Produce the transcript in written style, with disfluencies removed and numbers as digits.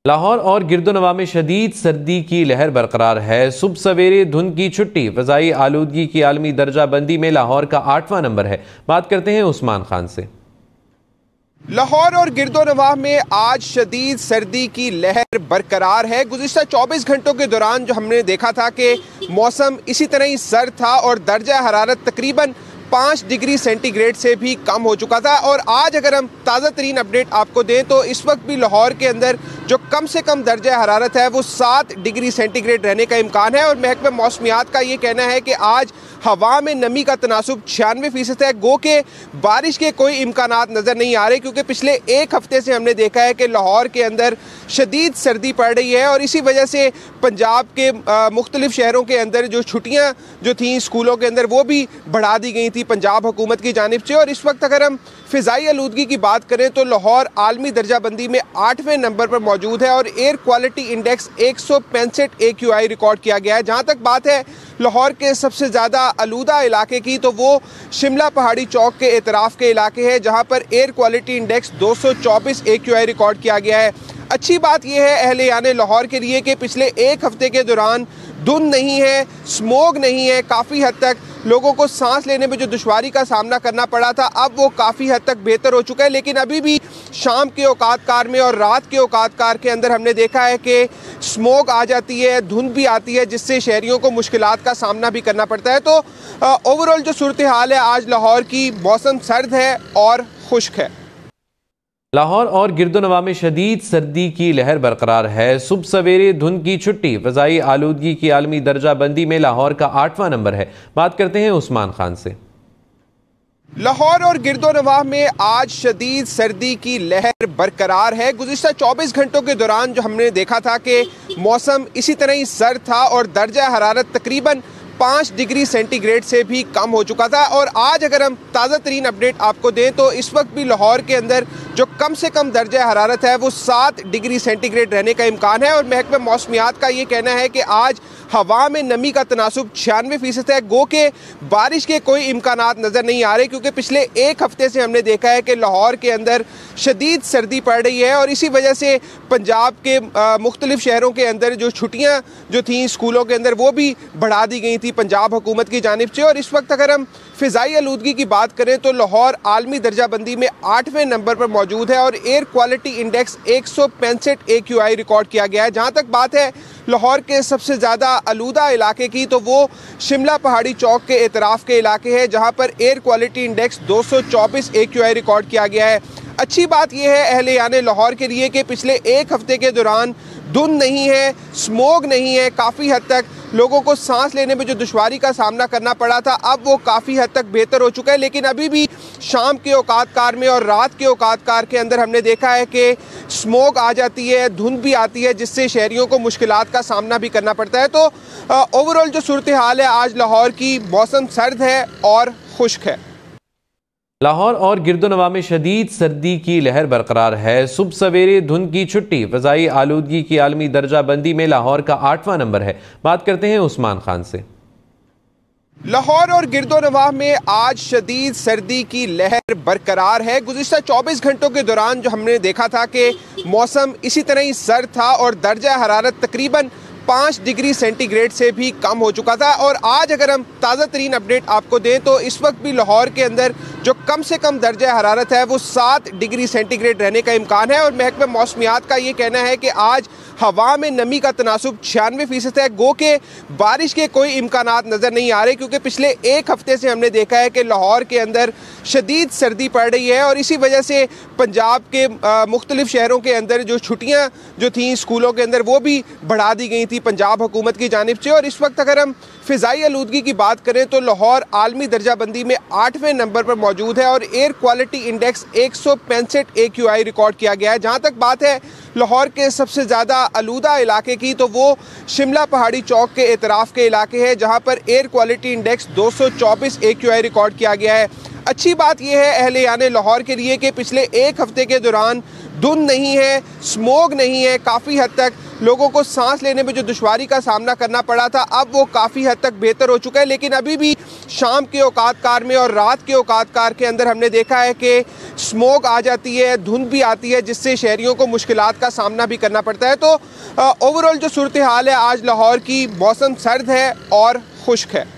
लाहौर और गिरदोनवा में शदीद सर्दी की लहर बरकरार है। सुबह सवेरे धुंध की छुट्टी। फ़ज़ाई आलूदगी की आलमी दर्जा बंदी में लाहौर का 8वां नंबर है। बात करते हैं उस्मान खान से। लाहौर और गिरदोनवाह में आज शदीद सर्दी की लहर बरकरार है। गुज़िश्ता 24 घंटों के दौरान जो हमने देखा था कि मौसम इसी तरह ही सर्द था और दर्जा हरारत तकरीबन 5 डिग्री सेंटीग्रेड से भी कम हो चुका था। और आज अगर हम ताज़ा तरीन अपडेट आपको दें तो इस वक्त भी लाहौर के अंदर जो कम से कम दर्जा हरारत है वो 7 डिग्री सेंटीग्रेड रहने का इम्कान है। और महकमा मौसमियात का ये कहना है कि आज हवा में नमी का तनासुब 96% है। गो के बारिश के कोई इम्कानात नज़र नहीं आ रहे, क्योंकि पिछले एक हफ्ते से हमने देखा है कि लाहौर के अंदर शदीद सर्दी पड़ रही है। और इसी वजह से पंजाब के मुख्तलिफ शहरों के अंदर जो छुट्टियाँ जो थी स्कूलों के अंदर वो भी बढ़ा दी गई थी पंजाब हुकूमत की जानिब से। और इस वक्त अगर हम फ़िज़ाई आलूदगी की बात करें तो लाहौर आलमी दर्जाबंदी में 8वें नंबर पर मौजूद है और air quality index 165 AQI record किया गया है। जहाँ तक बात है लाहौर के सबसे ज़्यादा आलूदा इलाके की तो वो शिमला पहाड़ी चौक के एतराफ़ के इलाके हैं, जहाँ पर air quality index 224 AQI record किया गया है। अच्छी बात यह है अहले याने लाहौर के लिए कि पिछले एक हफ्ते के दौरान धुंध नहीं है, स्मोग नहीं है। काफ़ी हद तक लोगों को सांस लेने में जो दुश्वारी का सामना करना पड़ा था अब वो काफ़ी हद तक बेहतर हो चुका है। लेकिन अभी भी शाम के औकात कार में और रात के औकात कार के अंदर हमने देखा है कि स्मोक आ जाती है, धुंध भी आती है, जिससे शहरियों को मुश्किलात का सामना भी करना पड़ता है। तो ओवरऑल जो सूरत हाल है आज लाहौर की, मौसम सर्द है और खुश्क है। लाहौर और गिरदोनवा में शदीद सर्दी की लहर बरकरार है। सुबह सवेरे धुंध की छुट्टी। फ़ज़ाई आलूदगी की आलमी दर्जा बंदी में लाहौर का 8वां नंबर है। बात करते हैं उस्मान खान से। लाहौर और गिरदोनवाह में आज शदीद सर्दी की लहर बरकरार है। गुज़िश्ता 24 घंटों के दौरान जो हमने देखा था कि मौसम इसी तरह ही सर्द था और दर्जा हरारत तकरीबन 5 डिग्री सेंटीग्रेड से भी कम हो चुका था। और आज अगर हम ताज़ा तरीन अपडेट आपको दें तो इस वक्त भी लाहौर के अंदर जो कम से कम दर्जा हरारत है वो 7 डिग्री सेंटीग्रेड रहने का इम्कान है। और महकमा मौसमियात का ये कहना है कि आज हवा में नमी का तनासुब 96% है। गो के बारिश के कोई इम्कानात नज़र नहीं आ रहे, क्योंकि पिछले एक हफ्ते से हमने देखा है कि लाहौर के अंदर शदीद सर्दी पड़ रही है। और इसी वजह से पंजाब के मुख्तलिफ शहरों के अंदर जो छुट्टियाँ जो थी स्कूलों के अंदर वो भी बढ़ा दी गई थी पंजाब हुकूमत की जानिब से। और इस वक्त अगर हम फ़िज़ाई आलूदगी की बात करें तो लाहौर आलमी दर्जाबंदी में 8वें नंबर पर मौजूद है और air quality index 165 AQI record किया गया है। जहाँ तक बात है लाहौर के सबसे ज़्यादा आलूदा इलाके की तो वो शिमला पहाड़ी चौक के एतराफ़ के इलाके हैं, जहाँ पर air quality index 224 AQI record किया गया है। अच्छी बात यह है अहले याने लाहौर के लिए कि पिछले एक हफ्ते के दौरान धुंध नहीं है, स्मोग नहीं है। काफ़ी हद तक लोगों को सांस लेने में जो दुश्वारी का सामना करना पड़ा था अब वो काफ़ी हद तक बेहतर हो चुका है। लेकिन अभी भी शाम के औकात कार में और रात के औकात कार के अंदर हमने देखा है कि स्मोक आ जाती है, धुंध भी आती है, जिससे शहरियों को मुश्किलात का सामना भी करना पड़ता है। तो ओवरऑल जो सूरत हाल है आज लाहौर की, मौसम सर्द है और खुश्क है। लाहौर और गिरदोनवा में शदीद सर्दी की लहर बरकरार है। सुबह सवेरे धुंध की छुट्टी। फ़ज़ाई आलूदगी की आलमी दर्जा बंदी में लाहौर का 8वां नंबर है। बात करते हैं उस्मान खान से। लाहौर और गिरदोनवाह में आज शदीद सर्दी की लहर बरकरार है। गुज़िश्ता 24 घंटों के दौरान जो हमने देखा था कि मौसम इसी तरह ही सर्द था और दर्जा हरारत तकरीबन 5 डिग्री सेंटीग्रेड से भी कम हो चुका था। और आज अगर हम ताज़ा तरीन अपडेट आपको दें तो इस वक्त भी लाहौर के अंदर जो कम से कम दर्जा हरारत है वो 7 डिग्री सेंटीग्रेड रहने का इम्कान है। और महकमा मौसमियात का ये कहना है कि आज हवा में नमी का तनासुब 96% है। गो के बारिश के कोई इम्कानात नज़र नहीं आ रहे, क्योंकि पिछले एक हफ्ते से हमने देखा है कि लाहौर के अंदर शदीद सर्दी पड़ रही है। और इसी वजह से पंजाब के मुख्तलिफ शहरों के अंदर जो छुट्टियाँ जो थी स्कूलों के अंदर वो भी बढ़ा दी गई थी पंजाब हुकूमत की जानिब से। और इस वक्त अगर हम फ़िज़ाई आलूदगी की बात करें तो लाहौर आलमी दर्जाबंदी में 8वें नंबर पर मौजूद है और air quality index 165 AQI record किया गया है। जहाँ तक बात है लाहौर के सबसे ज़्यादा आलूदा इलाके की तो वो शिमला पहाड़ी चौक के एतराफ़ के इलाके हैं, जहाँ पर air quality index 224 AQI record किया गया है। अच्छी बात यह है अहले याने लाहौर के लिए कि पिछले एक हफ्ते के दौरान धुंध नहीं है, स्मोक नहीं है। काफ़ी हद तक लोगों को सांस लेने में जो दुश्वारी का सामना करना पड़ा था, अब वो काफ़ी हद तक बेहतर हो चुका है। लेकिन अभी भी शाम के औकात कार में और रात के औकात कार के अंदर हमने देखा है कि स्मोक आ जाती है, धुंध भी आती है, जिससे शहरियों को मुश्किलात का सामना भी करना पड़ता है। तो ओवरऑल जो सूरत हाल है आज लाहौर की, मौसम सर्द है और खुश्क है।